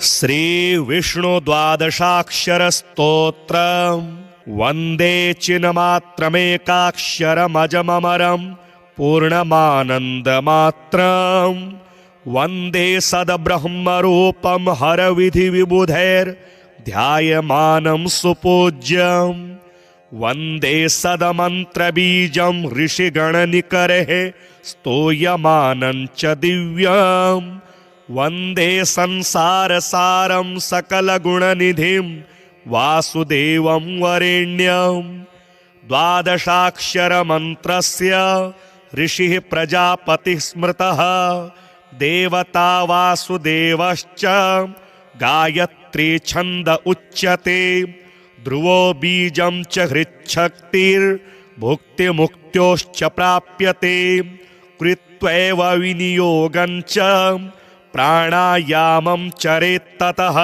श्री विष्णु द्वादशाक्षर स्तोत्र वंदे चिन्मात्रमेकाक्षरमजममरं पूर्णमानंदमात्रं वंदे सद्ब्रह्मरूपं हरविधिविबुधैर्ध्यायमानं सुपूज्यं वंदे सदमन्त्रबीजं ऋषिगणनिकरैः स्तूयमानं च दिव्यम् वंदे संसारसारं सकलगुणनिधिं वासुदेवं वरेण्यं द्वादशाक्षरमन्त्रस्य ऋषिः प्रजापतिः स्मृतः देवता वासुदेवश्च गायत्री छन्द उच्यते ध्रुवो बीजं च हृच्छक्तिर्भुक्तिमुक्त्योश्च प्राप्यते कृत्वैव विनियोगं च प्राणायामं चरेत्ततः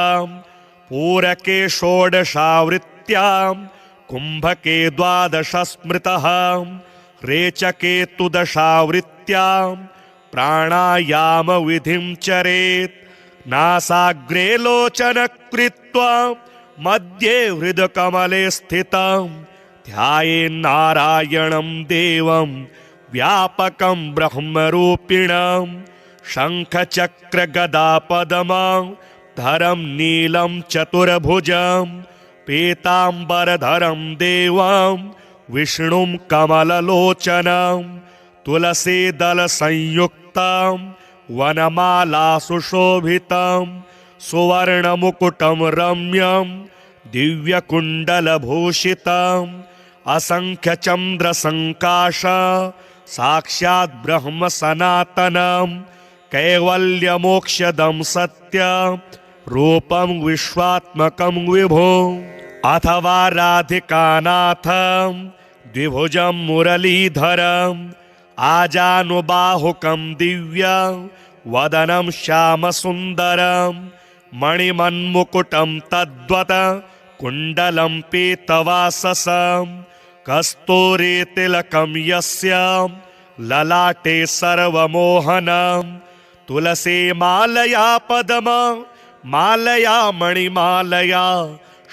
पूरके षोडशावृत्त्यां कुम्भके द्वादश स्मृतः रेचके तु दशावृत्त्यां प्राणायाम विधिं चरेत् नासाग्रे लोचन कृत्वा मध्ये हृदकमले स्थितं ध्यायेन्नारायणं देवं व्यापकं ब्रह्मरूपिणं शङ्खचक्रगदापद्मं धरं नीलं चतुर्भुजं पीताम्बरधरं देवं विष्णुं कमललोचनं तुलसीदलसंयुक्तं वनमालासुशोभितं सुवर्णमुकुटं रम्यं दिव्यकुण्डलभूषितम् असंख्यचन्द्रसङ्काश साक्षात् ब्रह्म सनातनं कैवल्यमोक्षदं सत्य रूपं विश्वात्मकं विभो अथवा राधिकानाथं द्विभुजं मुरलीधरम् आजानुबाहुकं दिव्यं वदनं श्यामसुन्दरं मणिमन्मुकुटं तद्वत् कुण्डलं पीतवाससं कस्तूरीतिलकं यस्य ललाटे सर्वमोहनं तुलसीमालया पद्ममालया मणिमालया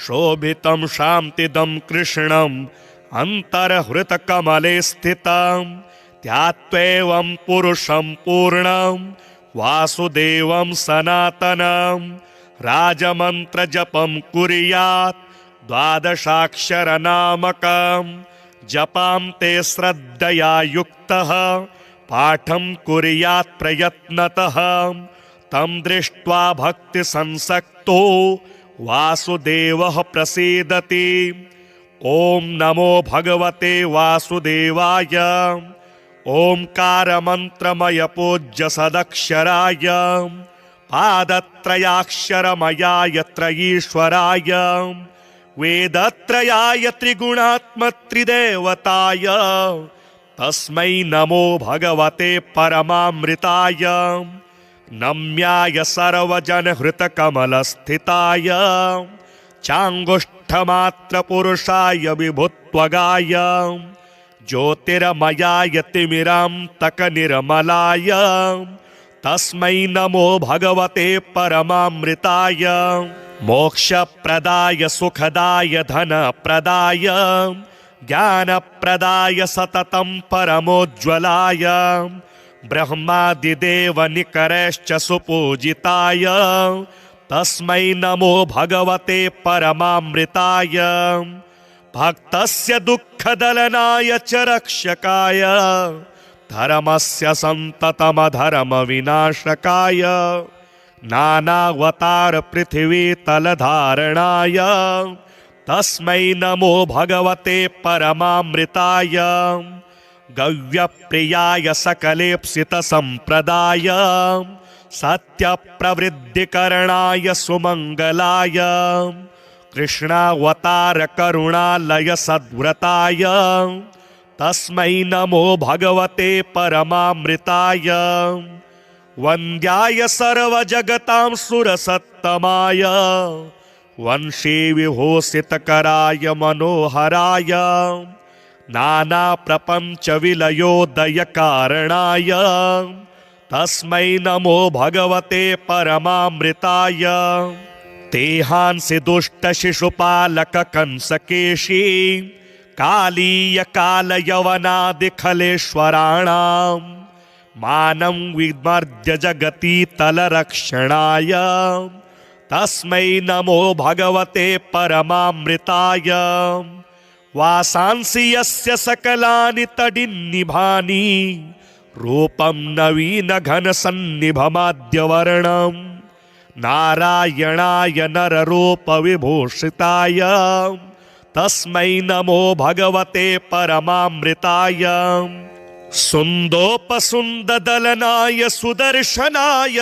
शोभितं शान्तिदं कृष्णम् अन्तर्हृतकमले स्थितं ध्यात्वैवं पुरुषं पूर्णं वासुदेवं सनातनं राजमन्त्रजपं कुर्यात् द्वादशाक्षरनामकं जपां ते श्रद्धया युक्तः पाठं कुर्यात् प्रयत्नतः तं दृष्ट्वा भक्तिसंसक्तो वासुदेवः प्रसीदति। ॐ नमो भगवते वासुदेवाय। ओंकारमन्त्रमय पूज्य सदक्षराय पादत्रयाक्षरमयाय त्रयीश्वराय वेदत्रयाय त्रिगुणात्मत्रिदेवताय तस्मै नमो भगवते परमामृताय नम्याय सर्वजनहृतकमलस्थिताय चाङ्गुष्ठमात्रपुरुषाय विभुत्वगाय ज्योतिर्मयाय तिमिरान्तकनिर्मलाय तस्मै नमो भगवते परमामृताय मोक्षप्रदाय सुखदाय धनप्रदाय ज्ञानप्रदाय सततं परमोज्ज्वलाय ब्रह्मादिदेवनिकरैश्च सुपूजिताय तस्मै नमो भगवते परमामृताय भक्तस्य दुःखदलनाय च रक्षकाय धर्मस्य सन्ततमधर्मविनाशकाय नानावतार पृथिवीतलधारणाय तस्मै नमो भगवते परमामृताय गव्यप्रियाय सकलेप्सितसम्प्रदाय सत्यप्रवृद्धिकरणाय सुमङ्गलाय कृष्णावतार करुणालय सद्व्रताय तस्मै नमो भगवते परमामृताय वन्द्याय सर्वजगतां सुरसत्तमाय वंशी विभूषितकराय मनोहराय नानाप्रपञ्चविलयोदयकारणाय तस्मै नमो भगवते परमामृताय। तेहांसि दुष्टशिशुपालक कंसकेशी कालीय कालयवनादिखलेश्वराणां मानं विमर्द्य जगति तलरक्षणाय। तस्मै नमो भगवते परमामृताय। वासांसि यस्य सकलानि तडिन्निभानि रूपं नवीनघनसन्निभमाद्यवर्णं नारायणाय नररूपविभूषिताय। तस्मै नमो भगवते परमामृताय। सुन्दोपसुन्ददलनाय सुदर्शनाय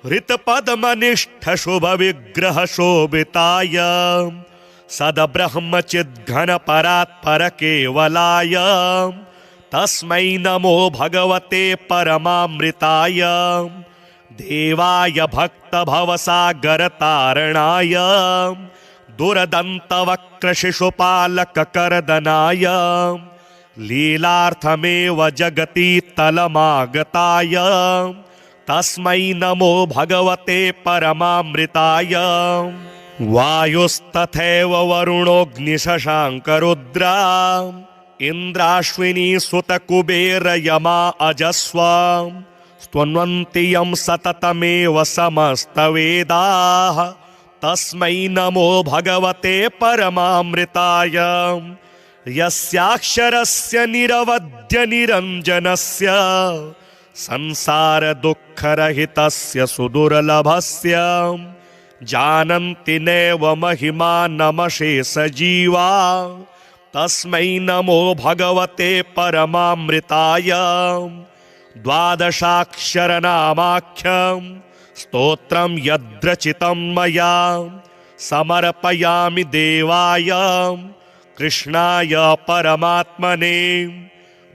हृतपद्मनिष्ठशुभविग्रहशोभिताय सद्ब्रह्मचिद्घनपरात्परकेवलाय। तस्मै नमो भगवते परमामृताय। देवाय भक्तभवसागरतारणाय दुरदन्तवक्रशिशुपालककर्दनाय लीलार्थमेव जगति तलमागताय। तस्मै नमो भगवते परमामृताय। वायुस्तथैव वरुणोऽग्निशशाङ्करुद्रा इन्द्राश्विनी सुतकुबेरयमा अजस्वा स्तुन्वन्ति यं सततमेव समस्तवेदाः। तस्मै नमो भगवते परमामृताय। यस्याक्षरस्य निरवध्य निरञ्जनस्य संसारदुःखरहितस्य सुदुर्लभस्य जानन्ति नैव महिमानमशेषजीवा। तस्मै नमो भगवते परमामृताय। द्वादशाक्षरनामाख्यं स्तोत्रं यद्रचितं मया समर्पयामि देवाय कृष्णाय परमात्मने।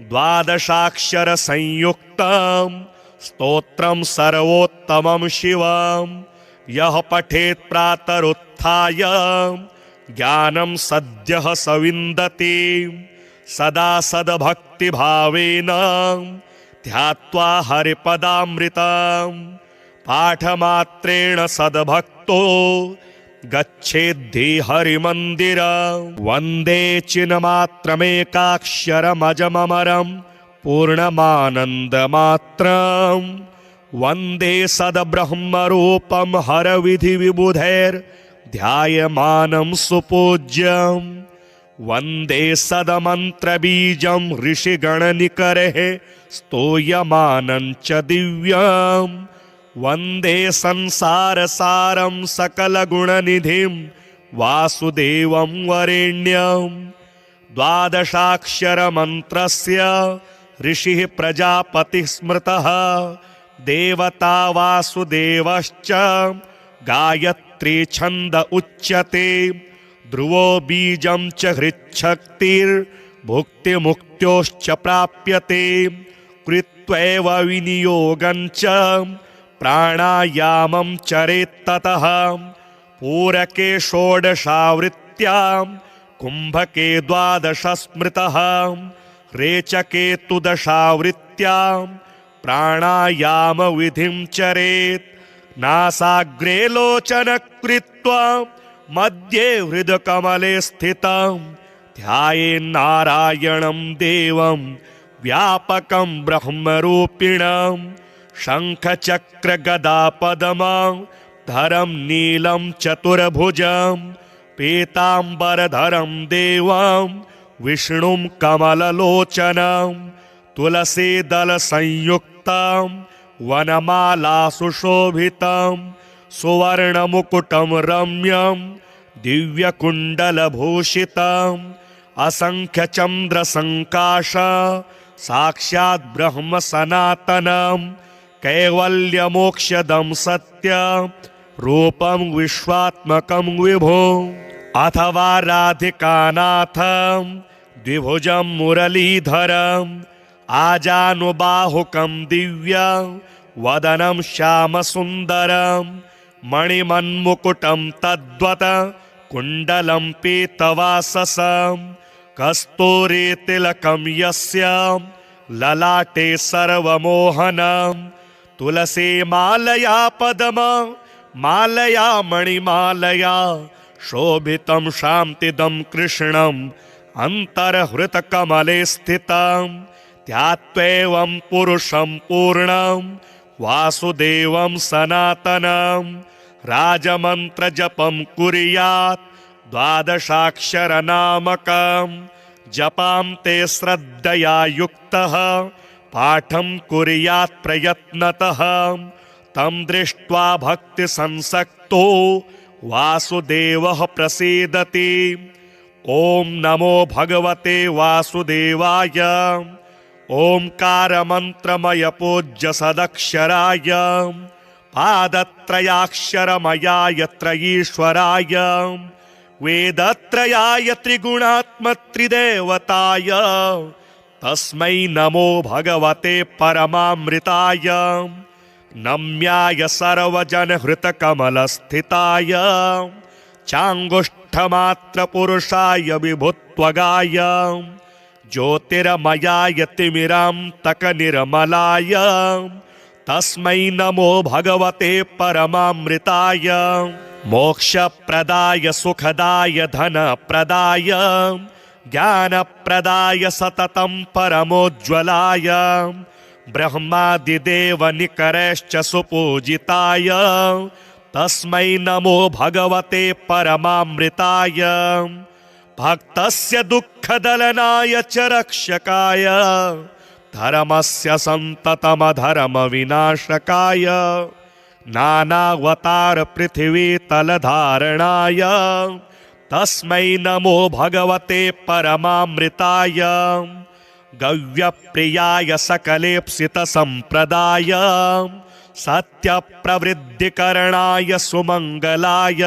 द्वादशाक्षरसंयुक्तं स्तोत्रं सर्वोत्तमं शिवं यः पठेत् प्रातरुत्थाय ज्ञानं सद्यः स विन्दति। सदा सद्भक्तिभावेन ध्यात्वा हरिपदामृतं पाठमात्रेण सद्भक्तो गच्छेद्धि हरिमन्दिरं। वन्दे चिन्मात्रमेकाक्षरमजममरं पूर्णमानन्दमात्रं। वन्दे सद्ब्रह्मरूपं हरविधिविबुधैर्ध्यायमानं सुपूज्यं। वन्दे सदमन्त्रबीजं ऋषिगणनिकरैः स्तूयमानं च दिव्यं। वन्दे संसारसारं सकलगुणनिधिं वासुदेवं वरेण्यं। द्वादशाक्षरमन्त्रस्य ऋषिः प्रजापतिः स्मृतः देवता वासुदेवश्च गायत्री छन्द उच्यते। ध्रुवो बीजं च हृच्छक्तिर्भुक्तिमुक्त्योश्च प्राप्यते। कृत्वैव विनियोगं च प्राणायामं चरेत्ततः। पूरके षोडशावृत्त्यां कुम्भके द्वादश स्मृतः। रेचके तु दशावृत्त्यां प्राणायामविधिं चरेत्। नासाग्रे लोचनकृत्वा मध्ये हृदकमले स्थितं ध्यायेन्नारायणं देवं व्यापकं ब्रह्मरूपिणं। शङ्खचक्रगदापद्मधरं नीलं चतुर्भुजं पीताम्बरधरं देवं विष्णुं कमललोचनं। तुलसीदलसंयुक्तं वनमालासुशोभितं सुवर्णमुकुटं रम्यं दिव्यकुण्डलभूषितम्। असंख्यचन्द्रसङ्काश साक्षात् ब्रह्म सनातनं। कैवल्यमोक्षदं सत्य रूपं विश्वात्मकं विभो। अथवा राधिकानाथं द्विभुजं मुरलीधरम् आजानुबाहुकं दिव्यं वदनं श्यामसुन्दरं। मणिमन्मुकुटं तद्वत् कुण्डलं पीतवाससं। कस्तूरीतिलकं यस्य ललाटे सर्वमोहनम् तुलसी मालया पद्म मालया मणिमालया शोभितं शान्तिदं कृष्णम् अन्तर्हृतकमले स्थितं ध्यात्वैवं पुरुषं पूर्णं वासुदेवं सनातनं राजमन्त्रजपं कुर्यात् द्वादशाक्षरनामकं जपां ते श्रद्धया युक्तः पाठं कुर्यात् प्रयत्नतः तं दृष्ट्वा भक्तिसंसक्तो वासुदेवः प्रसीदति। ॐ नमो भगवते वासुदेवाय। ओंकारमन्त्रमय पूज्य सदक्षराय पादत्रयाक्षरमयाय त्रयीश्वराय वेदत्रयाय त्रिगुणात्मत्रिदेवताय तस्मै नमो भगवते परमामृताय नम्याय सर्वजनहृतकमलस्थिताय चाङ्गुष्ठमात्रपुरुषाय विभुत्वगाय ज्योतिर्मयाय तिमिरान्तकनिर्मलाय तस्मै नमो भगवते परमामृताय मोक्षप्रदाय सुखदाय धनप्रदाय ज्ञानप्रदाय सततं परमोज्ज्वलाय ब्रह्मादिदेवनिकरैश्च सुपूजिताय तस्मै नमो भगवते परमामृताय भक्तस्य दुःखदलनाय च रक्षकाय धर्मस्य सन्ततमधर्मविनाशकाय नानावतार पृथिवीतलधारणाय तस्मै नमो भगवते परमामृताय गव्यप्रियाय सकलेप्सितसम्प्रदाय सत्यप्रवृद्धिकरणाय सुमङ्गलाय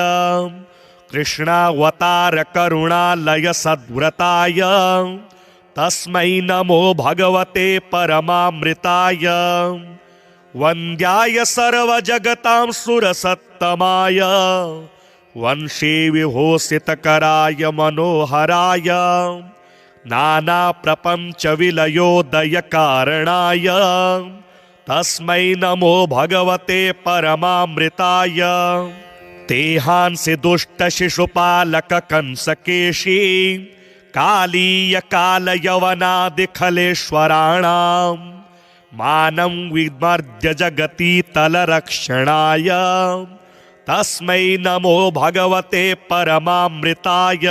कृष्णावतार करुणालय सद्व्रताय तस्मै नमो भगवते परमामृताय वन्द्याय सर्वजगतां सुरसत्तमाय वंशी विभूषितकराय मनोहराय नानाप्रपञ्चविलयोदयकारणाय तस्मै नमो भगवते परमामृताय तेहांसि दुष्टशिशुपालककंसकेशी कालीयकालयवनादिखलेश्वराणां मानं विमर्द्य जगति तलरक्षणाय तस्मै नमो भगवते परमामृताय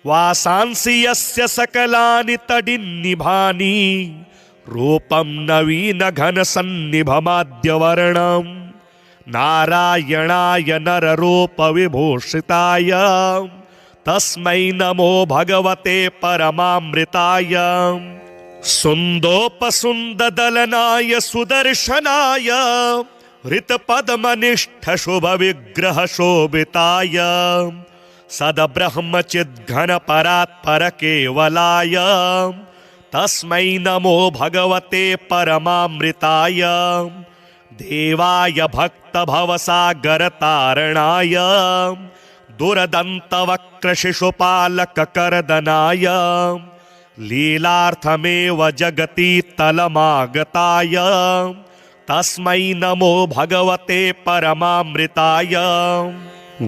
वासांसि यस्य सकलानि तडिन्निभानि रूपं नवीनघनसन्निभमाद्यवर्णं नारायणाय नररूपविभूषिताय तस्मै नमो भगवते परमामृताय सुन्दोपसुन्ददलनाय सुदर्शनाय हृतपद्मनिष्ठशुभविग्रहशोभिताय सद्ब्रह्मचिद्घनपरात्परकेवलाय तस्मै नमो भगवते परमामृताय देवाय भक्तभवसागरतारणाय दुरदन्तवक्रशिशुपालककर्दनाय लीलार्थमेव जगति तलमागताय तस्मै नमो भगवते परमामृताय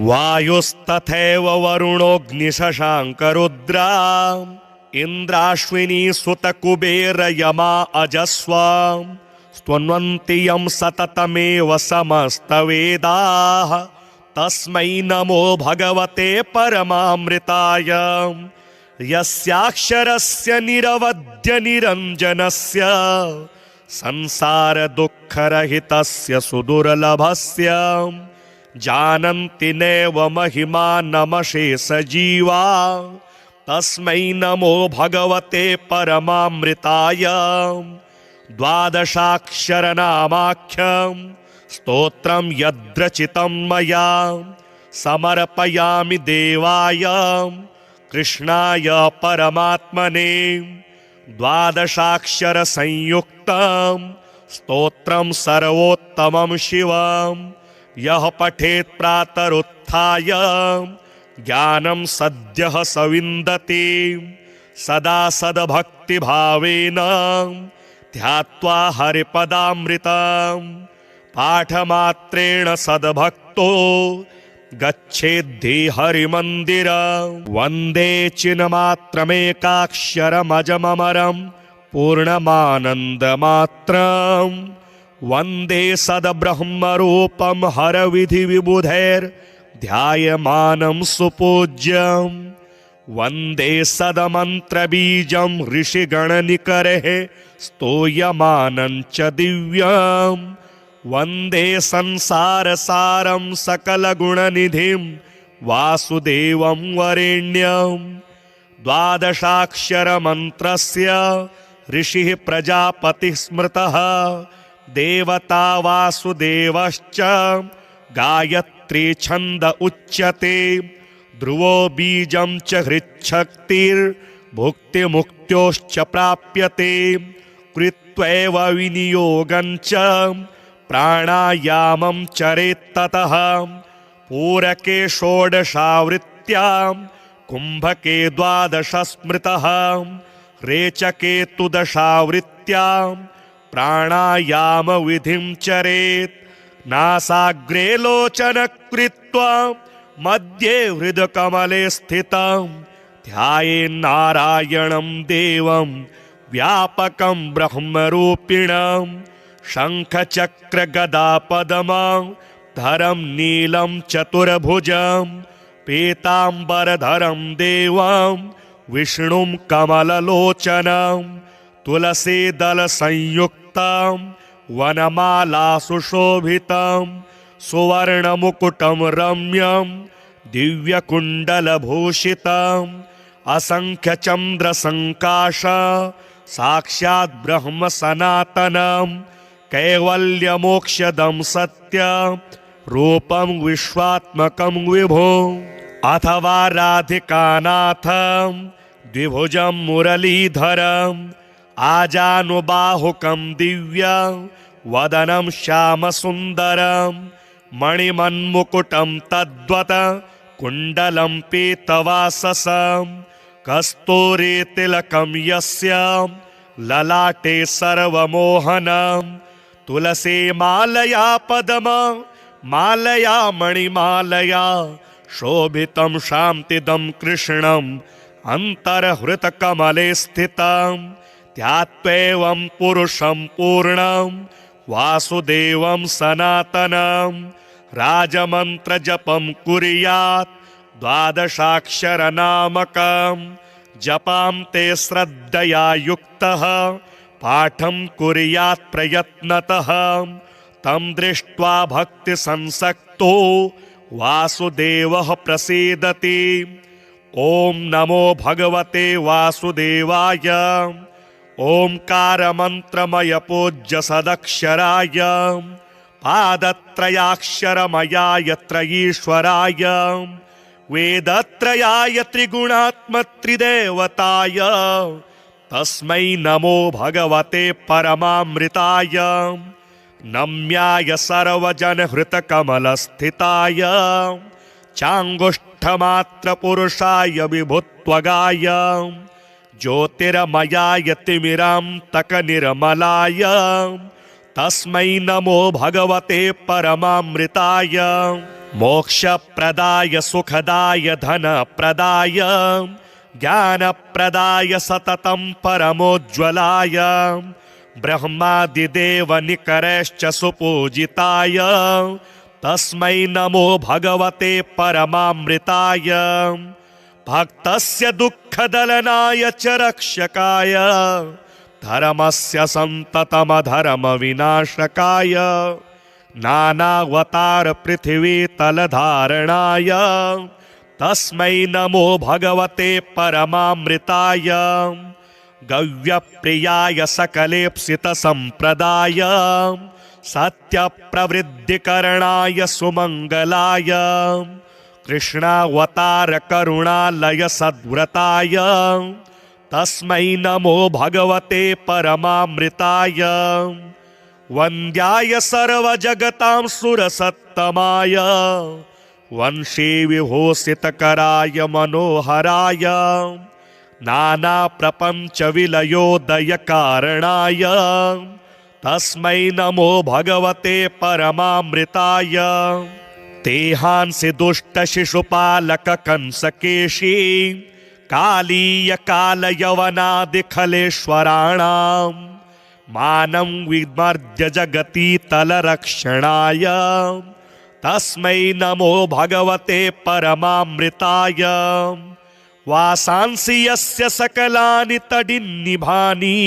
वायुस्तथैव वरुणोऽग्निशशाङ्करुद्रा इन्द्राश्विनी सुतकुबेरयमा अजस्वा स्तुन्वन्ति यं सततमेव समस्तवेदाः तस्मै नमो भगवते परमामृताय यस्याक्षरस्य निरवध्य निरञ्जनस्य संसारदुःखरहितस्य सुदुर्लभस्य जानन्ति नैव महिमानमशेषजीवा तस्मै नमो भगवते परमामृताय द्वादशाक्षरनामाख्यं स्तोत्रं यद्रचितं मया समर्पयामि देवाय कृष्णाय परमात्मने द्वादशाक्षरसंयुक्तं स्तोत्रं सर्वोत्तमं शिवं यः पठेत् प्रातरुत्थाय ज्ञानं सद्यः स विन्दति सदा सद्भक्तिभावेन ध्यात्वा हरिपदामृतं पाठमात्रेण सद्भक्तो गच्छेद्धि हरिमन्दिरं। वन्दे चिन्मात्रमेकाक्षरमजममरं पूर्णमानन्दमात्रं। वन्दे सद्ब्रह्मरूपं हरविधिविबुधैर्ध्यायमानं सुपूज्यं। वन्दे सदमन्त्रबीजं ऋषिगणनिकरैः स्तूयमानं च दिव्यम्। वन्दे संसारसारं सकलगुणनिधिं वासुदेवं वरेण्यं। द्वादशाक्षरमन्त्रस्य ऋषिः प्रजापतिः स्मृतः देवता वासुदेवश्च गायत्री छन्द उच्यते। ध्रुवो बीजं च हृच्छक्तिर्भुक्तिमुक्त्योश्च प्राप्यते। कृत्वैव विनियोगं च प्राणायामं चरेत्ततः। पूरके षोडशावृत्त्यां कुम्भके द्वादश स्मृतः। रेचके तु दशावृत्त्यां प्राणायामविधिं चरेत्। नासाग्रे लोचनकृत्वा मध्ये हृदकमले स्थितं ध्यायेन्नारायणं देवं व्यापकं ब्रह्मरूपिणं। शङ्खचक्रगदापद्मधरं नीलं चतुर्भुजं पीताम्बरधरं देवं विष्णुं कमललोचनं। तुलसीदलसंयुक्तं वनमालासुशोभितं सुवर्णमुकुटं रम्यं दिव्यकुण्डलभूषितम्। असंख्यचन्द्रसङ्काश साक्षात् ब्रह्म सनातनं। कैवल्यमोक्षदं सत्य रूपं विश्वात्मकं विभो। अथवा राधिकानाथं द्विभुजं मुरलीधरम् आजानुबाहुकं दिव्यं वदनं श्यामसुन्दरं। मणिमन्मुकुटं तद्वत् कुण्डलं पीतवाससं। कस्तूरीतिलकं यस्य ललाटे सर्वमोहनं। तुलसीमालया पद्ममालया मणिमालया शोभितं शान्तिदं कृष्णम् अन्तर्हृतकमले स्थितं। ध्यात्वैवं पुरुषं पूर्णं वासुदेवं सनातनं। राजमन्त्रजपं कुर्यात् द्वादशाक्षरनामकं। जपां ते श्रद्धया युक्तः पाठं कुर्यात् प्रयत्नतः। तं दृष्ट्वा भक्तिसंसक्तो वासुदेवः प्रसीदति। ॐ नमो भगवते वासुदेवाय। ओंकारमन्त्रमय पूज्य सदक्षराय पादत्रयाक्षरमयाय त्रयीश्वराय वेदत्रयाय त्रिगुणात्मत्रिदेवताय तस्मै नमो भगवते परमामृताय। नम्याय सर्वजनहृतकमलस्थिताय चाङ्गुष्ठमात्रपुरुषाय विभुत्वगाय ज्योतिर्मयाय तिमिरान्तकनिर्मलाय तस्मै नमो भगवते परमामृताय। मोक्षप्रदाय सुखदाय धनप्रदाय ज्ञानप्रदाय सततं परमोज्ज्वलाय ब्रह्मादिदेवनिकरैश्च सुपूजिताय तस्मै नमो भगवते परमामृताय। भक्तस्य दुःखदलनाय च रक्षकाय धर्मस्य सन्ततमधर्मविनाशकाय नानावतार पृथिवीतलधारणाय तस्मै नमो भगवते परमामृताय। गव्यप्रियाय सकलेप्सितसम्प्रदाय सत्यप्रवृद्धिकरणाय सुमङ्गलाय कृष्णावतार करुणालय सद्व्रताय तस्मै नमो भगवते परमामृताय। वन्द्याय सर्वजगतां सुरसत्तमाय वंशी विभूषितकराय मनोहराय नानाप्रपञ्चविलयोदयकारणाय तस्मै नमो भगवते परमामृताय। तेहांसि दुष्टशिशुपालककंसकेशी कालीयकालयवनादिखलेश्वराणां मानं विमर्द्य जगतीतलरक्षणाय तस्मै नमो भगवते परमामृताय। वासांसि यस्य सकलानि तडिन्निभानि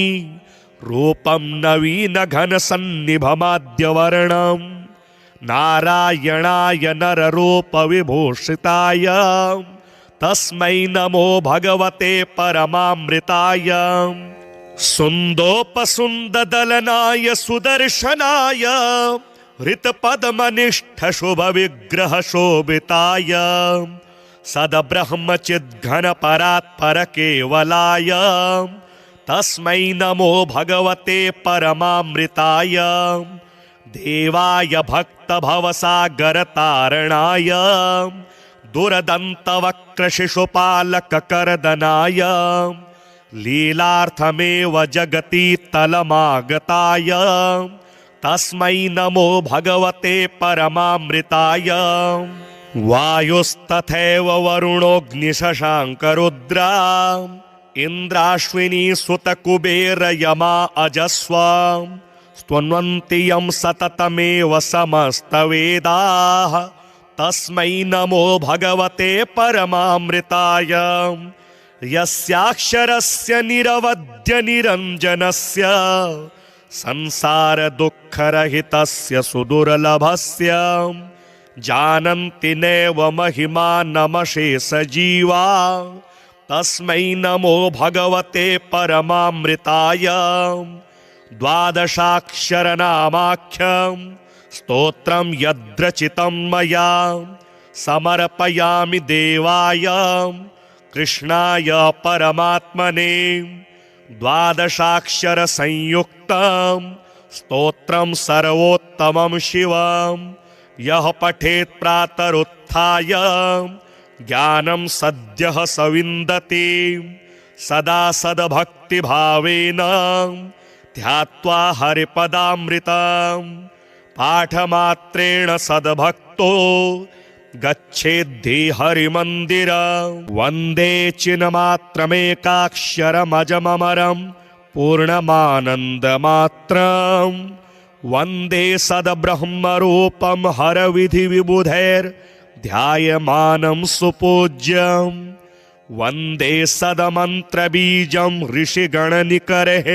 रूपं नवीनघनसन्निभमाद्यवर्णं नारायणाय नररूपविभूषिताय तस्मै नमो भगवते परमामृताय। सुन्दोपसुन्ददलनाय सुदर्शनाय हृतपद्मनिष्ठशुभविग्रहशोभिताय सद्ब्रह्मचिद्घनपरात्परकेवलाय तस्मै नमो भगवते परमामृताय। देवाय भक्तभवसागरतारणाय दुरदन्तवक्रशिशुपालककर्दनाय लीलार्थमेव जगतीतलमागताय तस्मै नमो भगवते परमामृताय। वायुस्तथैव वरुणोऽग्निशशाङ्करुद्रा इन्द्राश्विनी सुतकुबेरयमा अजस्व स्तुन्वन्ति यं सततमेव समस्तवेदाः तस्मै नमो भगवते परमामृताय। यस्याक्षरस्य निरवध्यनिरञ्जनस्य संसारदुःखरहितस्य सुदुर्लभस्य जानन्ति नैव महिमानमशेषजीवा तस्मै नमो भगवते परमामृताय। द्वादशाक्षरनामाख्यं स्तोत्रं यद्रचितं मया समर्पयामि देवाय कृष्णाय परमात्मने। द्वादशाक्षरसंयुक्तं स्तोत्रं सर्वोत्तमं शिवं यः पठेत् प्रातरुत्थाय ज्ञानं सद्यः सविन्दति सदा सद्भक्तिभावेन ध्यात्वा हरिपदामृतं पाठमात्रेण सद्भक्तो गच्छेद्धि हरिमन्दिरं। वन्दे चिन्मात्रमेकाक्षरमजममरं पूर्णमानन्दमात्रं वन्दे सद्ब्रह्मरूपं हरविधिविबुधैर्ध्यायमानं सुपूज्यं। वन्दे सदमन्त्रबीजं ऋषिगणनिकरैः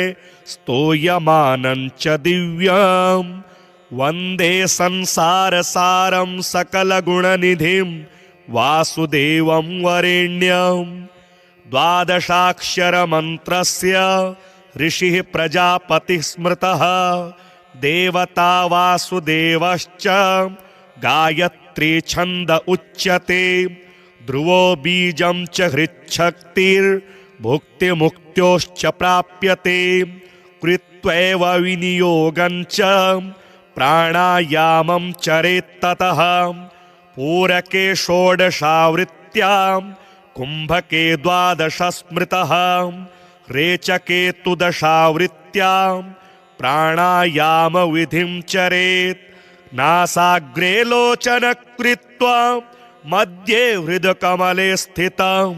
स्तूयमानं च दिव्यं। वन्दे संसारसारं सकलगुणनिधिं वासुदेवं वरेण्यं। द्वादशाक्षरमन्त्रस्य ऋषिः प्रजापतिः स्मृतः देवता वासुदेवश्च गायत्री छन्द उच्यते। ध्रुवो बीजं च हृच्छक्तिर्भुक्तिमुक्त्योश्च प्राप्यते। कृत्वैव विनियोगं च प्राणायामं चरेत्ततः। पूरके षोडशावृत्त्यां कुम्भके द्वादश स्मृतः। रेचके तु दशावृत्त्यां प्राणायामविधिं चरेत्। नासाग्रे लोचनकृत्वा मध्ये हृदकमले स्थितं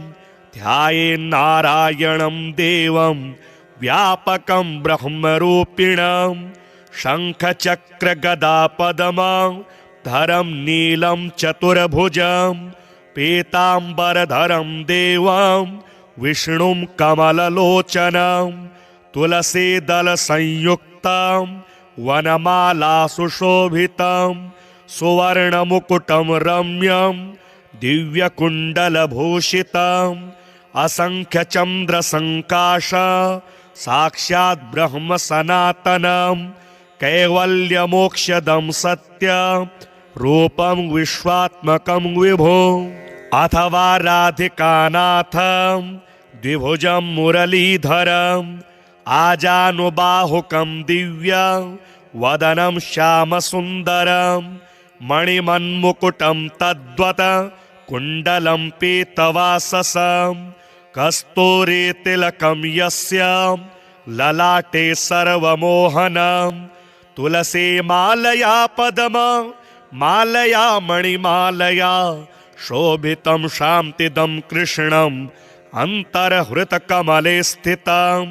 ध्यायेन्नारायणं देवं व्यापकं ब्रह्मरूपिणं। शङ्खचक्रगदापद्मधरं नीलं चतुर्भुजं पीताम्बरधरं देवं विष्णुं कमललोचनं। तुलसीदलसंयुक्तं वनमालासुशोभितं सुवर्णमुकुटं रम्यं दिव्यकुण्डलभूषितं। असंख्यचन्द्रसङ्काश साक्षात् ब्रह्म सनातनं। कैवल्यमोक्षदं सत्यं रूपं विश्वात्मकं विभो। अथवा राधिकानाथं द्विभुजं मुरलीधरम् आजानुबाहुकं दिव्यं वदनं श्यामसुन्दरं। मणिमन्मुकुटं तद्वत् कुण्डलं पीतवाससं कस्तूरीतिलकं यस्य ललाटे सर्वमोहनं तुलसी मालया पद्म मालया मणिमालया शोभितं शान्तिदं कृष्णम् अन्तर्हृतकमले स्थितं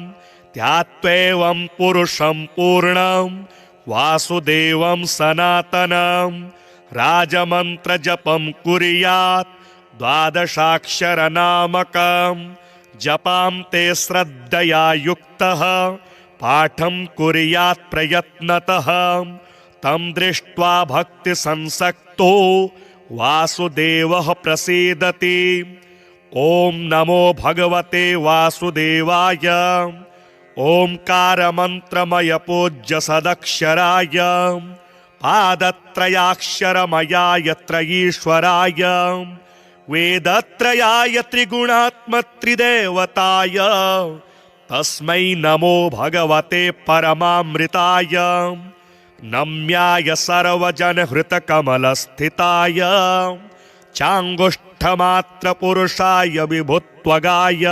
ध्यात्वैवं पुरुषं पूर्णं वासुदेवं सनातनं राजमन्त्रजपं कुर्यात् द्वादशाक्षरनामकं जपां ते श्रद्धया युक्तः पाठं कुर्यात् प्रयत्नतः तं दृष्ट्वा भक्तिसंसक्तो वासुदेवः प्रसीदति। ॐ नमो भगवते वासुदेवाय। ओंकारमन्त्रमय पूज्य सदक्षराय पादत्रयाक्षरमयाय त्रयीश्वराय वेदत्रयाय त्रिगुणात्मत्रिदेवताय तस्मै नमो भगवते परमामृताय नम्याय सर्वजनहृतकमलस्थिताय चाङ्गुष्ठमात्रपुरुषाय विभुत्वगाय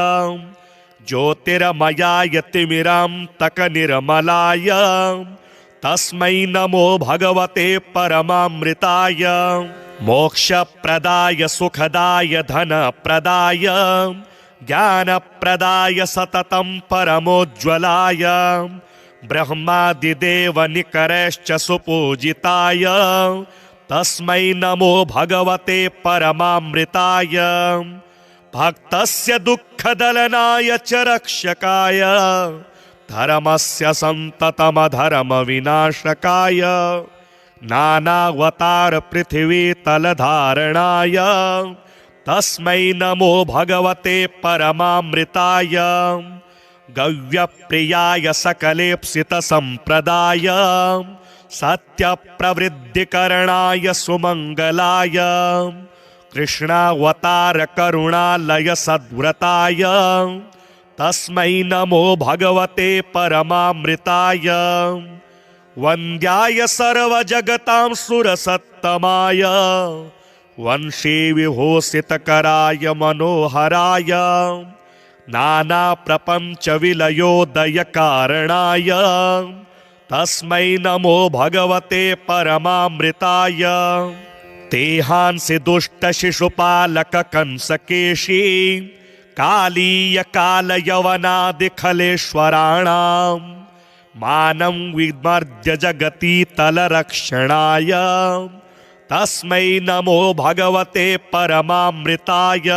ज्योतिर्मयाय तिमिरान्तकनिर्मलाय तस्मै नमो भगवते परमामृताय मोक्षप्रदाय सुखदाय धनप्रदाय ज्ञानप्रदाय सततं परमोज्ज्वलाय ब्रह्मादिदेवनिकरैश्च सुपूजिताय तस्मै नमो भगवते परमामृताय भक्तस्य दुःखदलनाय च रक्षकाय धर्मस्य सन्ततमधर्मविनाशकाय नानावतार पृथिवीतलधारणाय तस्मै नमो भगवते परमामृताय गव्यप्रियाय सकलेप्सितसम्प्रदाय सत्यप्रवृद्धिकरणाय सुमङ्गलाय कृष्णावतार करुणालय सद्व्रताय तस्मै नमो भगवते परमामृताय वन्द्याय सर्वजगतां सुरसत्तमाय वंशी विभूषितकराय मनोहराय नानाप्रपञ्चविलयोदयकारणाय तस्मै नमो भगवते परमामृताय तेहांसि दुष्टशिशुपालककंसकेशी कालीयकालयवनादिखलेश्वराणां मानं विमर्द्य जगति तलरक्षणाय तस्मै नमो भगवते परमामृताय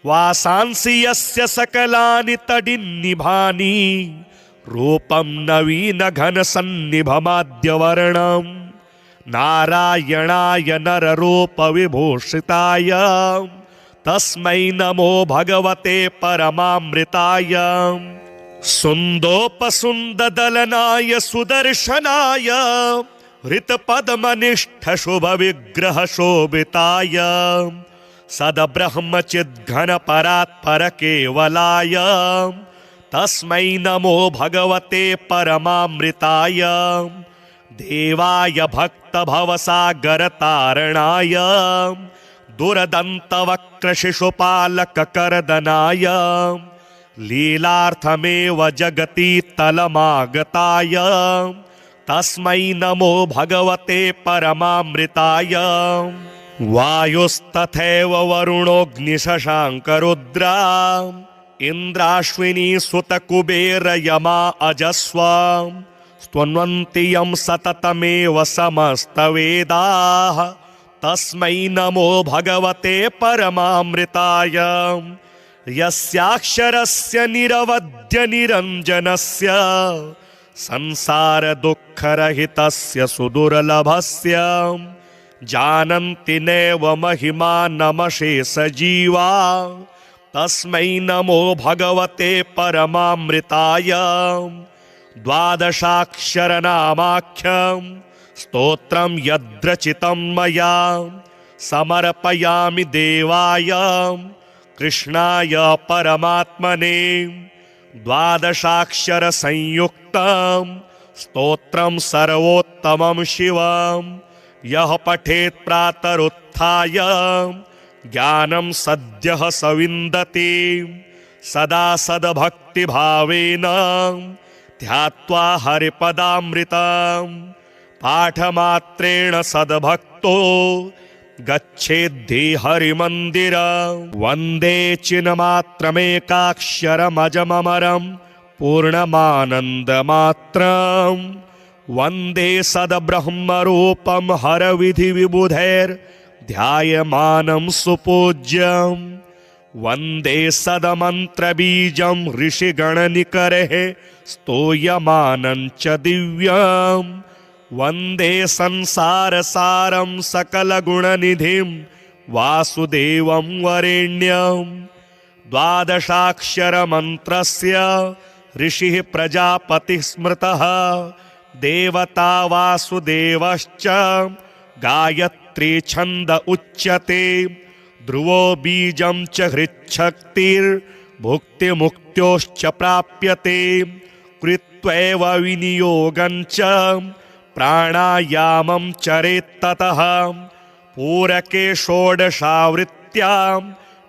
वासांसि यस्य सकलानि तडिन्निभानि रूपं नवीनघनसन्निभमाद्यवर्णं नारायणाय नररूपविभूषिताय तस्मै नमो भगवते परमामृताय सुन्दोपसुन्ददलनाय सुदर्शनाय हृतपद्मनिष्ठशुभविग्रहशोभिताय सद्ब्रह्मचिद्घनपरात्परकेवलाय तस्मै नमो भगवते परमामृताय देवाय भक्तभवसागरतारणाय दुरदन्तवक्रशिशुपालककर्दनाय लीलार्थमेव जगति तलमागताय तस्मै नमो भगवते परमामृताय वायुस्तथैव वरुणोऽग्निशशाङ्करुद्रा इन्द्राश्विनी सुतकुबेरयमा अजस्व स्तुन्वन्ति यं सततमेव समस्तवेदाः तस्मै नमो भगवते परमामृताय यस्याक्षरस्य निरवध्य निरञ्जनस्य संसारदुःखरहितस्य सुदुर्लभस्य जानन्ति नैव महिमानमशेषजीवा तस्मै नमो भगवते परमामृताय द्वादशाक्षरनामाख्यं स्तोत्रं यद्रचितं मया समर्पयामि देवाय कृष्णाय परमात्मने द्वादशाक्षरसंयुक्तं स्तोत्रं सर्वोत्तमं शिवं यः पठेत् प्रातरुत्थाय ज्ञानं सद्यः सविन्दते सदा सद्भक्तिभावेन ध्यात्वा हरिपदामृतं पाठमात्रेण सद्भक्तो गच्छेद्धि हरिमन्दिरं वन्दे चिन्मात्रमेकाक्षरमजममरं पूर्णमानन्दमात्रं वन्दे सद्ब्रह्मरूपं हरविधिविबुधैर्ध्यायमानं सुपूज्यं वन्दे सदमन्त्रबीजं ऋषिगणनिकरैः स्तूयमानं च दिव्यं वन्दे संसारसारं सकलगुणनिधिं वासुदेवं वरेण्यं द्वादशाक्षरमन्त्रस्य ऋषिः प्रजापतिः स्मृतः देवता वासुदेवश्च गायत्री छन्द उच्यते ध्रुवो बीजं च हृच्छक्तिर्भुक्तिमुक्त्योश्च प्राप्यते कृत्वैव विनियोगं च प्राणायामं चरेत्ततः पूरके षोडशावृत्त्यां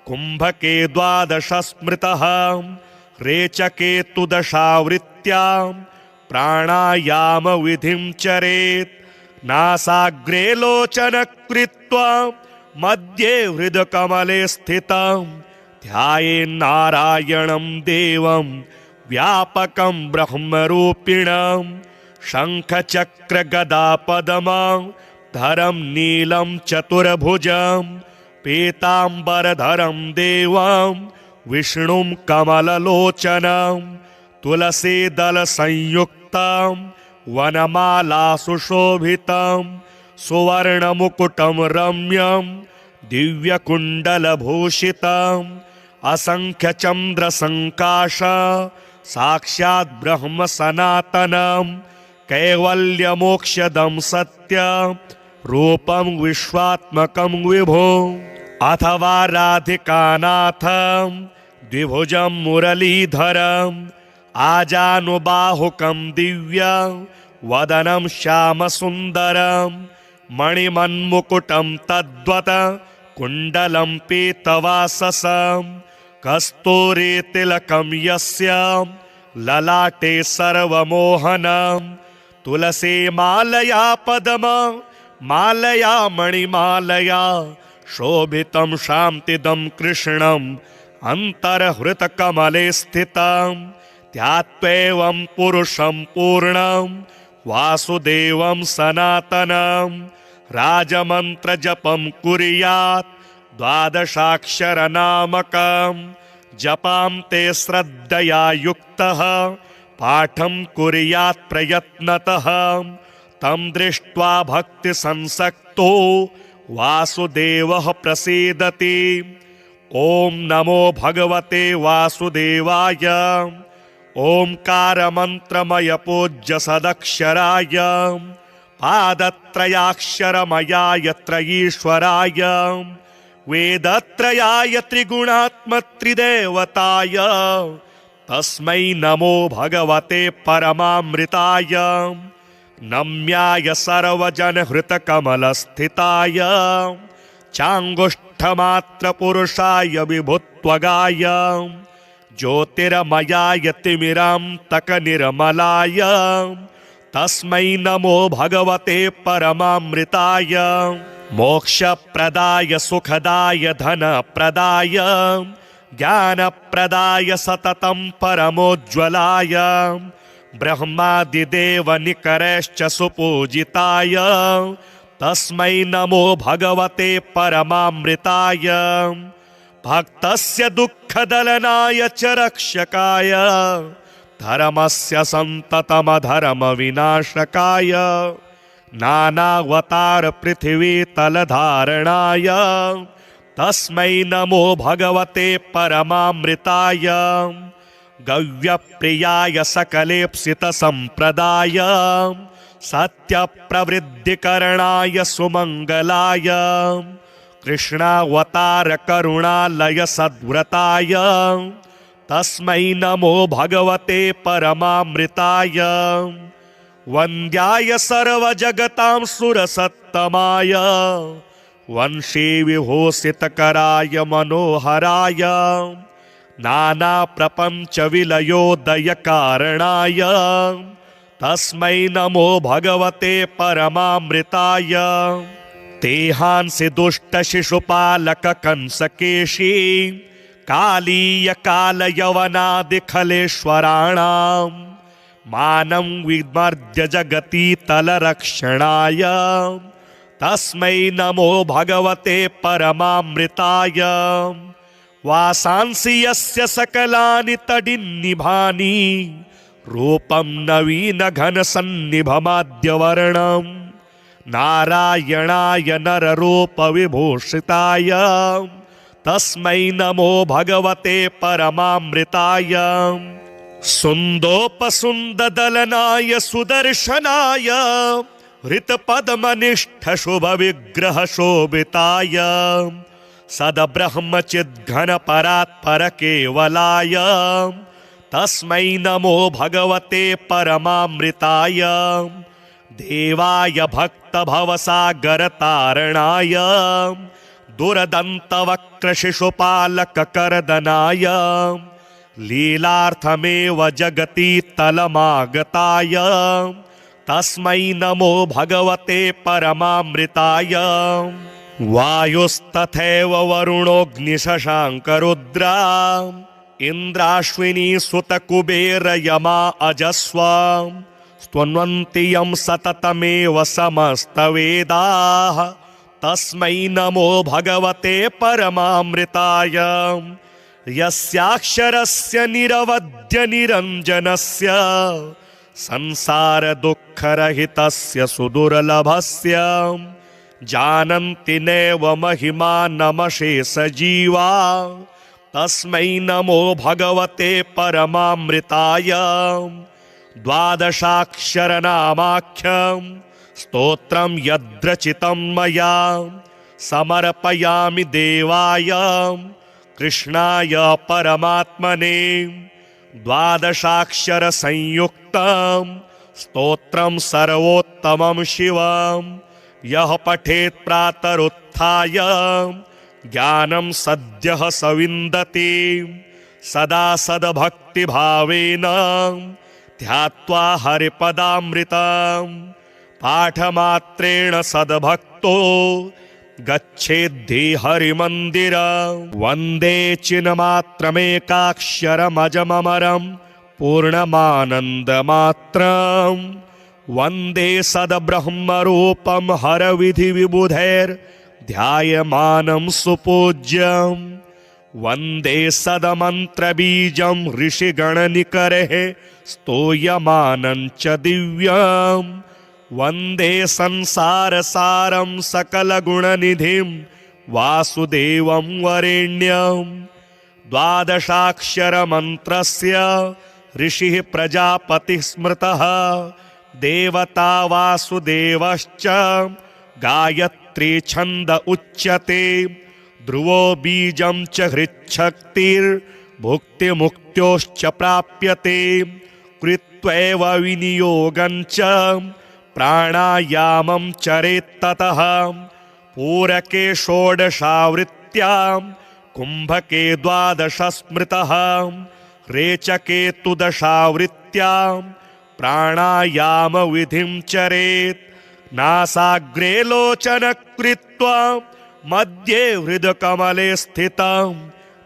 कुम्भके द्वादश स्मृतः रेचके तु दशावृत्त्यां प्राणायामविधिं चरेत् नासाग्रे लोचनकृत्वा मध्ये हृदकमले स्थितं ध्यायेन्नारायणं देवं व्यापकं ब्रह्मरूपिणं शङ्खचक्रगदापद्मं धरं नीलं चतुर्भुजं पीताम्बरधरं देवं विष्णुं कमललोचनं तुलसीदलसंयुक्तं वनमालासुशोभितं सुवर्णमुकुटं रम्यं दिव्यकुण्डलभूषितम् असंख्यचन्द्रसङ्काश साक्षात् ब्रह्म सनातनं कैवल्यमोक्षदं सत्यं रूपं विश्वात्मकं विभो अथवा राधिकानाथं द्विभुजं मुरलीधरम् आजानुबाहुकं दिव्यं वदनं श्यामसुन्दरं मणिमन्मुकुटं तद्वत् कुण्डलं पीतवाससं कस्तूरीतिलकं यस्य ललाटे सर्वमोहनं तुलसीमालया पद्ममालया मणिमालया शोभितं शान्तिदं कृष्णम् अन्तर्हृतकमले स्थितं ध्यात्वैवं पुरुषं पूर्णं वासुदेवं सनातनं राजमन्त्रजपं कुर्यात् द्वादशाक्षरनामकं जपां ते श्रद्धया युक्तः पाठं कुर्यात् प्रयत्नतः तं दृष्ट्वा भक्तिसंसक्तो वासुदेवः प्रसीदति ॐ नमो भगवते वासुदेवाय ओंकारमन्त्रमय पूज्य सदक्षराय पादत्रयाक्षरमयाय त्रयीश्वराय वेदत्रयाय त्रिगुणात्मत्रिदेवताय तस्मै नमो भगवते परमामृताय नम्याय सर्वजनहृतकमलस्थिताय चाङ्गुष्ठमात्रपुरुषाय विभुत्वगाय ज्योतिर्मयाय तिमिरान्तकनिर्मलाय तस्मै नमो भगवते परमामृताय मोक्षप्रदाय सुखदाय धनप्रदाय ज्ञानप्रदाय सततं परमोज्ज्वलाय ब्रह्मादिदेवनिकरैश्च सुपूजिताय तस्मै नमो भगवते परमामृताय भक्तस्य दुःखदलनाय च रक्षकाय धर्मस्य सन्ततमधर्मविनाशकाय नानावतार पृथिवीतलधारणाय तस्मै नमो भगवते परमामृताय गव्यप्रियाय सकलेप्सितसम्प्रदाय सत्यप्रवृद्धिकरणाय सुमङ्गलाय कृष्णावतार करुणालय सद्व्रताय तस्मै नमो भगवते परमामृताय वन्द्याय सर्वजगतां सुरसत्तमाय वंशे विभूषितकराय मनोहराय नानाप्रपञ्चविलयोदयकारणाय तस्मै नमो भगवते परमामृताय। तेहांसि दुष्टशिशुपालककंसकेशी कालीयकालयवनादिखलेश्वराणां मानं विमर्द्य जगति तलरक्षणाय तस्मै नमो भगवते परमामृताय। वासांसि यस्य सकलानि तडिन्निभानि रूपं नवीनघनसन्निभमाद्यवर्णं नारायणाय नररूपविभूषिताय तस्मै नमो भगवते परमामृताय। सुन्दोपसुन्ददलनाय सुदर्शनाय हृतपद्मनिष्ठशुभविग्रहशोभिताय सद्ब्रह्मचिद्घनपरात्परकेवलाय तस्मै नमो भगवते परमामृताय। देवाय भक्तभवसागरतारणाय दुरदन्तवक्रशिशुपालककर्दनाय लीलार्थमेव जगति तलमागताय तस्मै नमो भगवते परमामृताय। वायुस्तथैव वरुणोऽग्निशशाङ्करुद्रा इन्द्राश्विनी सुतकुबेरयमा अजस्व स्तुवन्ति यं सततमेव समस्तवेदाः तस्मै नमो भगवते परमामृताय। यस्याक्षरस्य निरवध्य निरञ्जनस्य संसारदुःखरहितस्य सुदुर्लभस्य जानन्ति नैव महिमानमशेषजीवा तस्मै नमो भगवते परमामृताय। द्वादशाक्षरनामाख्यं स्तोत्रं यद्रचितं मया समर्पयामि देवाय कृष्णाय परमात्मने। द्वादशाक्षरसंयुक्तं स्तोत्रं सर्वोत्तमं शिवं यः पठेत् प्रातरुत्थाय ज्ञानं सद्यः सविन्दति सदा सद्भक्तिभावेन ध्यात्वा हरिपदामृतं पाठमात्रेण सद्भक्तो गच्छेद्धि हरिमन्दिरं। वन्दे चिन्मात्रमेकाक्षरमजममरं पूर्णमानन्दमात्रं वन्दे सद्ब्रह्मरूपं हरविधिविबुधैर्ध्यायमानं सुपूज्यं। वन्दे सदमन्त्रबीजं ऋषिगणनिकरैः स्तूयमानं च दिव्यं। वन्दे संसारसारं सकलगुणनिधिं वासुदेवं वरेण्यं। द्वादशाक्षरमन्त्रस्य ऋषिः प्रजापतिः स्मृतः देवता वासुदेवश्च गायत्री छन्द उच्यते। ध्रुवो बीजं च हृच्छक्तिर्भुक्तिमुक्त्योश्च प्राप्यते। कृत्वैव विनियोगं च प्राणायामं चरेत्ततः। पूरके षोडशावृत्त्यां कुम्भके द्वादश स्मृतः। रेचके तु दशावृत्त्यां प्राणायामविधिं चरेत्। नासाग्रे लोचनकृत्वा मध्ये हृदकमले स्थितं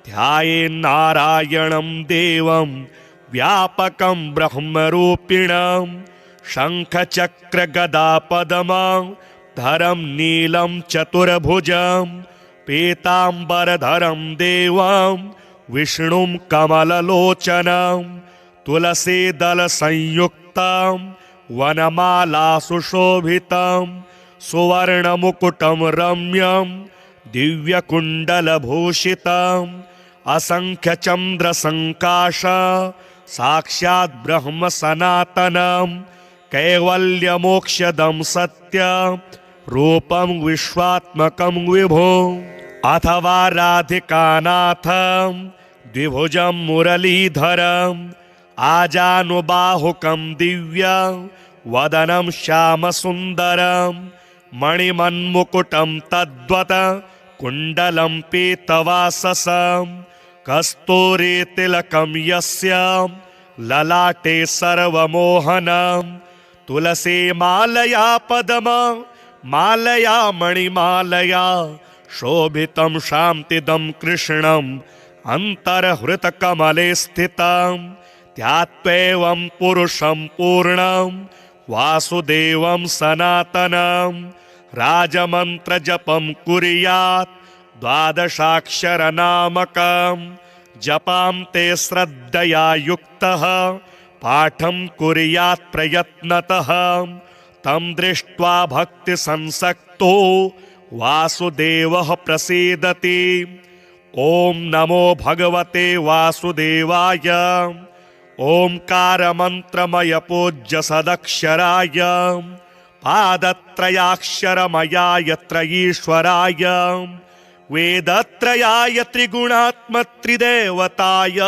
ध्यायेन्नारायणं देवं व्यापकं ब्रह्मरूपिणं। शङ्खचक्रगदापद्मं धरं नीलं चतुर्भुजं पीताम्बरधरं देवं विष्णुं कमललोचनं। तुलसीदलसंयुक्तं वनमालासुशोभितं सुवर्णमुकुटं रम्यं दिव्यकुण्डलभूषितं। असंख्यचन्द्रसङ्काश साक्षात् ब्रह्म सनातनं। कैवल्यमोक्षदं सत्यं रूपं विश्वात्मकं विभो। अथवा राधिकानाथं द्विभुजं मुरलीधरं आजानुबाहुकं दिव्यं वदनं श्यामसुन्दरं। मणिमन्मुकुटं तद्वत् कुण्डलं पीतवाससं कस्तूरीतिलकं यस्य ललाटे सर्वमोहनं तुलसी मालया पद्म मालया मणिमालया शोभितं शान्तिदं कृष्णम् अन्तर्हृतकमले स्थितं ध्यात्वैवं पुरुषं पूर्णं वासुदेवं सनातनं राजमन्त्रजपं कुर्यात् द्वादशाक्षरनामकं जपां ते श्रद्धया युक्तः पाठं कुर्यात् प्रयत्नतः तं दृष्ट्वा भक्तिसंसक्तो वासुदेवः प्रसीदति। ॐ नमो भगवते वासुदेवाय। ओंकारमन्त्रमय पूज्य सदक्षराय पादत्रयाक्षरमयाय त्रयीश्वराय वेदत्रयाय त्रिगुणात्मत्रिदेवताय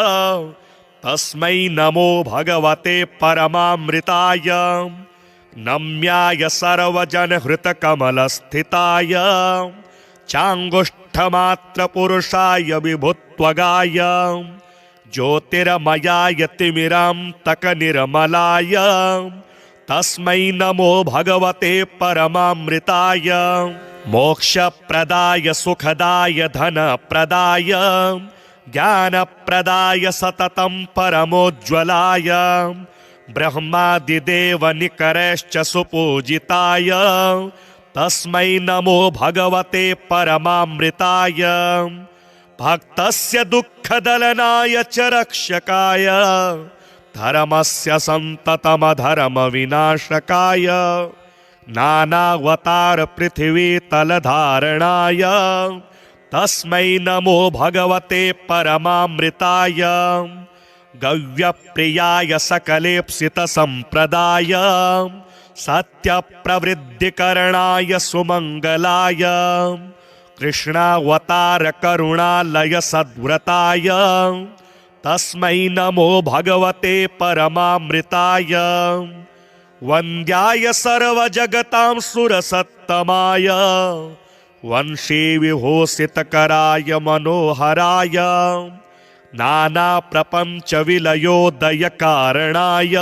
तस्मै नमो भगवते परमामृताय नम्याय सर्वजनहृतकमलस्थिताय चाङ्गुष्ठमात्रपुरुषाय विभुत्वगाय ज्योतिर्मयाय तिमिरान्तकनिर्मलाय तस्मै नमो भगवते परमामृताय मोक्षप्रदाय सुखदाय धनप्रदाय ज्ञानप्रदाय सततं परमोज्ज्वलाय ब्रह्मादिदेवनिकरैश्च सुपूजिताय तस्मै नमो भगवते परमामृताय भक्तस्य दुःखदलनाय च रक्षकाय धर्मस्य सन्ततमधर्मविनाशकाय नानावतार पृथिवीतलधारणाय तस्मै नमो भगवते परमामृताय गव्यप्रियाय सकलेप्सितसम्प्रदाय सत्यप्रवृद्धिकरणाय सुमङ्गलाय कृष्णावतार करुणालय सद्व्रताय तस्मै नमो भगवते परमामृताय वन्द्याय सर्वजगतां सुरसत्तमाय वंशी विभूषितकराय मनोहराय नानाप्रपञ्चविलयोदयकारणाय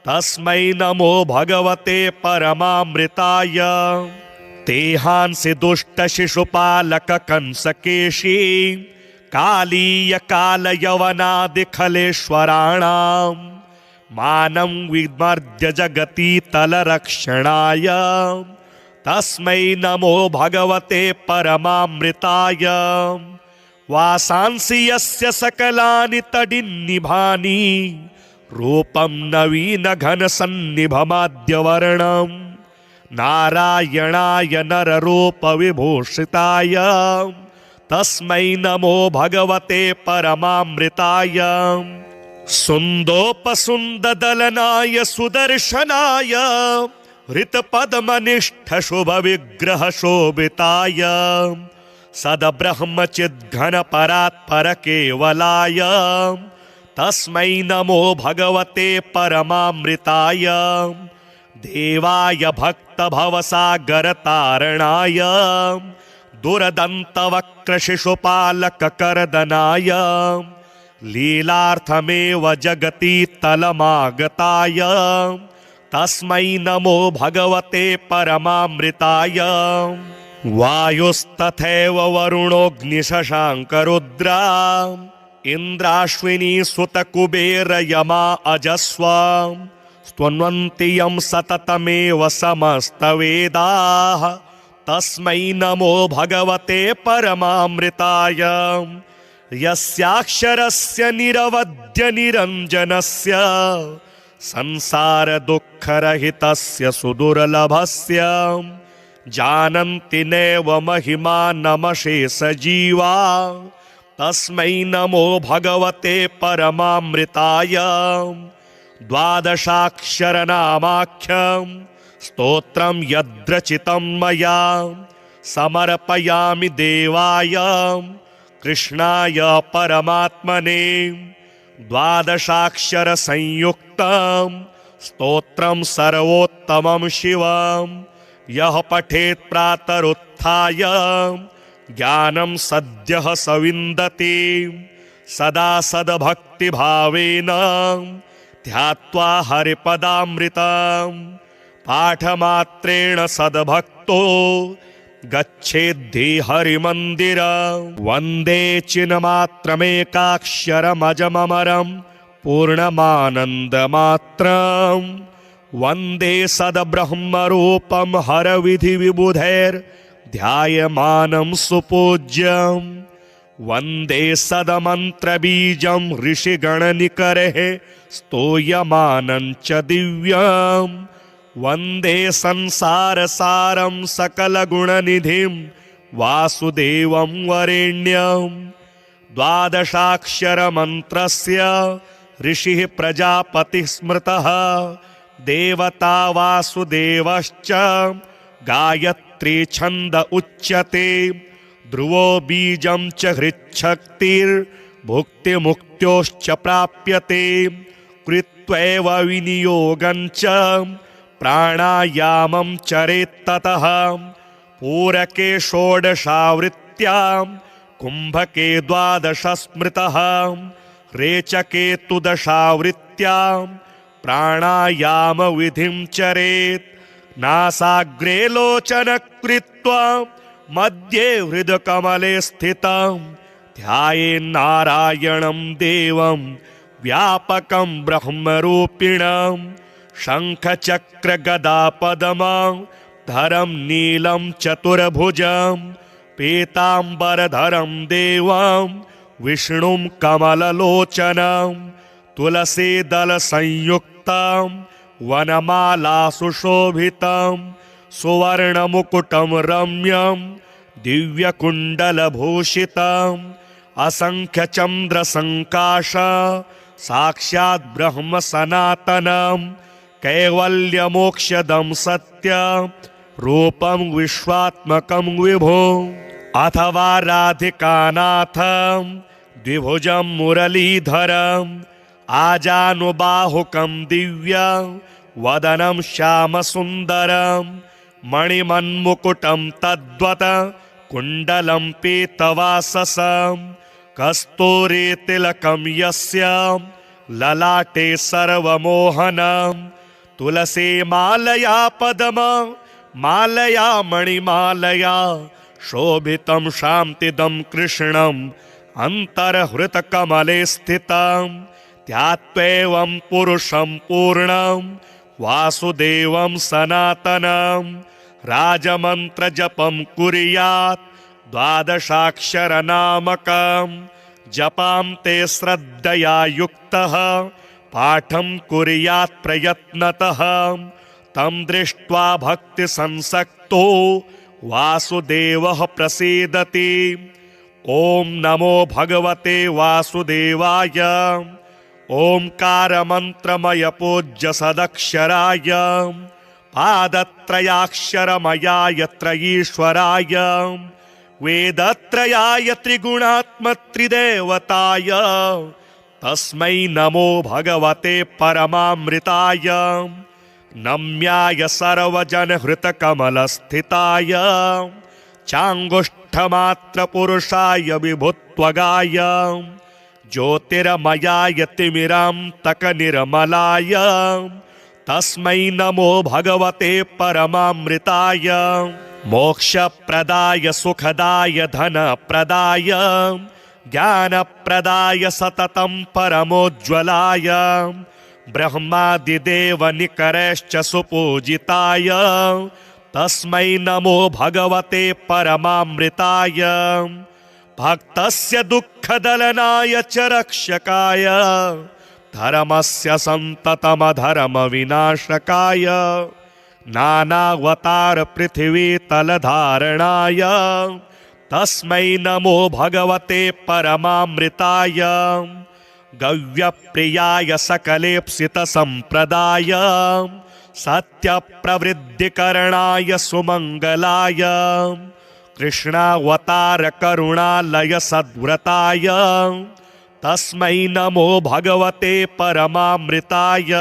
तस्मै नमो भगवते परमामृताय तेहांसि दुष्टशिशुपालककंसकेशी कालीयकालयवनादिखलेश्वराणां मानं विमर्द्य जगति तलरक्षणाय तस्मै नमो भगवते परमामृताय वासांसि यस्य सकलानि तडिन्निभानि रूपं नवीनघनसन्निभमाद्यवर्णं नारायणाय नररूपविभूषिताय तस्मै नमो भगवते परमामृताय सुन्दोपसुन्ददलनाय सुदर्शनाय हृतपद्मनिष्ठशुभविग्रहशोभिताय सद्ब्रह्मचिद्घनपरात्परकेवलाय तस्मै नमो भगवते परमामृताय देवाय भक्तभवसागरतारणाय दुरदन्तवक्रशिशुपालककर्दनाय लीलार्थमेव जगति तलमागताय तस्मै नमो भगवते परमामृताय वायुस्तथैव वरुणोऽग्निशशाङ्करुद्रा इन्द्राश्विनी सुतकुबेरयमा अजस्व स्तुन्वन्ति यं सततमेव समस्तवेदाः तस्मै नमो भगवते परमामृताय यस्याक्षरस्य निरवध्य निरञ्जनस्य संसारदुःखरहितस्य सुदुर्लभस्य जानन्ति नैव महिमानमशेषजीवा तस्मै नमो भगवते परमामृताय द्वादशाक्षरनामाख्यं स्तोत्रं यद्रचितं मया समर्पयामि देवाय कृष्णाय परमात्मने द्वादशाक्षरसंयुक्तं स्तोत्रं सर्वोत्तमं शिवं यः पठेत् प्रातरुत्थाय ज्ञानं सद्यः स विन्दति सदा सद्भक्तिभावेन ध्यात्वा हरिपदामृतं पाठमात्रेण सद्भक्तो गच्छेद्धि हरिमन्दिरं वन्दे चिन्मात्रमेकाक्षरमजममरं पूर्णमानन्दमात्रं वन्दे सद्ब्रह्मरूपं हरविधिविबुधैर्ध्यायमानं सुपूज्यं वन्दे सदमन्त्रबीजं ऋषिगणनिकरैः स्तूयमानं च दिव्यं वन्दे संसारसारं सकलगुणनिधिं वासुदेवं वरेण्यं द्वादशाक्षरमन्त्रस्य ऋषिः प्रजापतिः स्मृतः देवता वासुदेवश्च गायत्री छन्द उच्यते ध्रुवो बीजं च हृच्छक्तिर्भुक्तिमुक्त्योश्च प्राप्यते कृत्वैव विनियोगं च प्राणायामं चरेत्ततः पूरके षोडशावृत्त्यां कुम्भके द्वादश स्मृतः रेचके तु दशावृत्त्यां प्राणायामविधिं चरेत् नासाग्रे लोचनकृत्वा मध्ये हृदकमले स्थितं ध्यायेन्नारायणं देवं व्यापकं ब्रह्मरूपिणं शङ्खचक्रगदापद्मं धरं नीलं चतुर्भुजं पीताम्बरधरं देवं विष्णुं कमललोचनं तुलसीदलसंयुक्तं वनमालासुशोभितं सुवर्णमुकुटं रम्यं दिव्यकुण्डलभूषितं असंख्यचन्द्रसङ्काश साक्षात् ब्रह्म सनातनं कैवल्यमोक्षदं सत्यं रूपं विश्वात्मकं विभो अथवा राधिकानाथं द्विभुजं मुरलीधरम् आजानुबाहुकं दिव्यं वदनं श्यामसुन्दरं मणिमन्मुकुटं तद्वत् कुण्डलं पीतवाससं कस्तूरीतिलकं यस्य ललाटे सर्वमोहनं तुलसीमालया पद्ममालया मणिमालया शोभितं शान्तिदं कृष्णम् अन्तर्हृतकमले स्थितं ध्यात्वैवं पुरुषं पूर्णं वासुदेवं सनातनं राजमन्त्रजपं कुर्यात् द्वादशाक्षरनामकं जपां ते श्रद्धया युक्तः पाठं कुर्यात् प्रयत्नतः तं दृष्ट्वा भक्तिसंसक्तो वासुदेवः प्रसीदति। ॐ नमो भगवते वासुदेवाय। ओंकारमन्त्रमय पूज्य सदक्षराय पादत्रयाक्षरमयाय त्रयीश्वराय वेदत्रयाय त्रिगुणात्मत्रिदेवताय तस्मै नमो भगवते परमामृताय नम्याय सर्वजनहृतकमलस्थिताय चाङ्गुष्ठमात्रपुरुषाय विभुत्वगाय ज्योतिर्मयाय तिमिरान्तकनिर्मलाय तस्मै नमो भगवते परमामृताय मोक्षप्रदाय सुखदाय धनप्रदाय ज्ञानप्रदाय सततं परमोज्ज्वलाय ब्रह्मादिदेवनिकरैश्च सुपूजिताय तस्मै नमो भगवते परमामृताय भक्तस्य दुःखदलनाय च रक्षकाय धर्मस्य सन्ततमधर्मविनाशकाय नानावतार पृथिवीतलधारणाय तस्मै नमो भगवते परमामृताय गव्यप्रियाय सकलेप्सितसम्प्रदाय सत्यप्रवृद्धिकरणाय सुमङ्गलाय कृष्णावतार करुणालय सद्व्रताय तस्मै नमो भगवते परमामृताय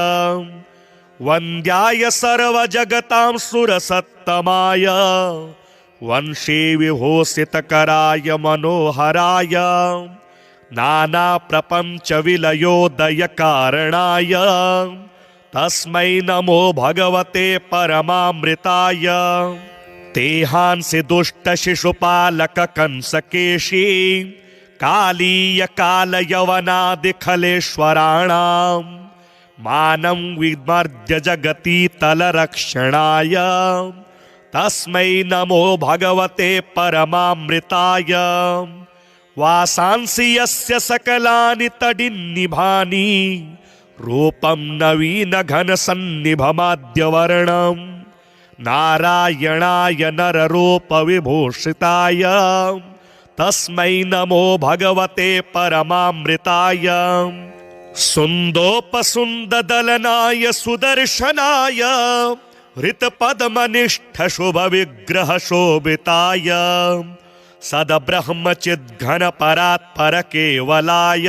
वन्द्याय सर्वजगतां सुरसत्तमाय वंशे विभूषितकराय मनोहराय नानाप्रपञ्चविलयोदयकारणाय तस्मै नमो भगवते परमामृताय। तेहांसि दुष्टशिशुपालककंसकेशी कालीयकालयवनादिखलेश्वराणां मानं विमर्द्य जगति तलरक्षणाय तस्मै नमो भगवते परमामृताय। वासांसि यस्य सकलानि तडिन्निभानि रूपं नवीनघनसन्निभमाद्यवर्णं नारायणाय नररूपविभूषिताय तस्मै नमो भगवते परमामृताय। सुन्दोपसुन्ददलनाय सुदर्शनाय हृतपद्मनिष्ठशुभविग्रहशोभिताय सद्ब्रह्मचिद्घनपरात्परकेवलाय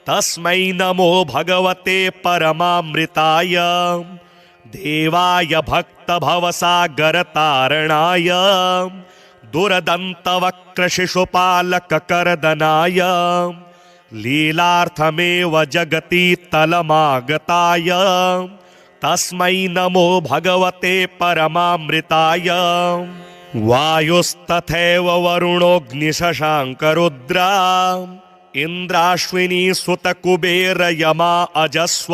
तस्मै नमो भगवते परमामृताय। देवाय भक्तभवसागरतारणाय दुरदन्तवक्रशिशुपालककर्दनाय लीलार्थमेव जगति तलमागताय तस्मै नमो भगवते परमामृताय। वायुस्तथैव वरुणोऽग्निशशाङ्करुद्रा इन्द्राश्विनी सुतकुबेरयमा अजस्व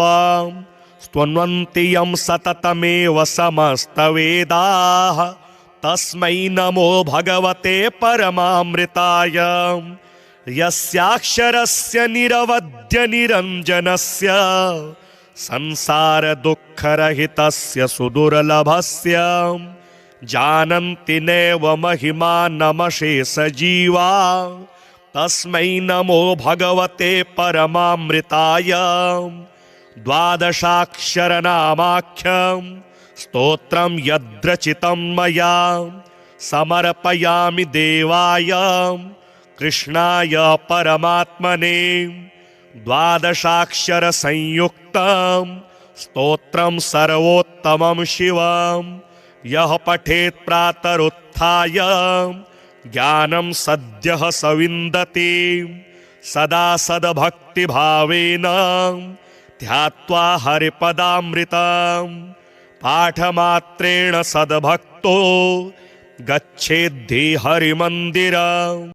स्तुन्वन्ति यं सततमेव समस्तवेदाः तस्मै नमो भगवते परमामृताय। यस्याक्षरस्य निरवध्य निरञ्जनस्य संसारदुःखरहितस्य सुदुर्लभस्य जानन्ति नैव महिमानमशेषजीवा तस्मै नमो भगवते परमामृताय। द्वादशाक्षरनामाख्यं स्तोत्रं यद्रचितं मया समर्पयामि देवाय कृष्णाय परमात्मने। द्वादशाक्षरसंयुक्तं स्तोत्रं सर्वोत्तमं शिवं यः पठेत् प्रातरुत्थाय ज्ञानं सद्यः सविन्दति सदा सद्भक्तिभावेन ध्यात्वा हरिपदामृतं पाठमात्रेण सद्भक्तो गच्छेद्धि हरिमन्दिरम्।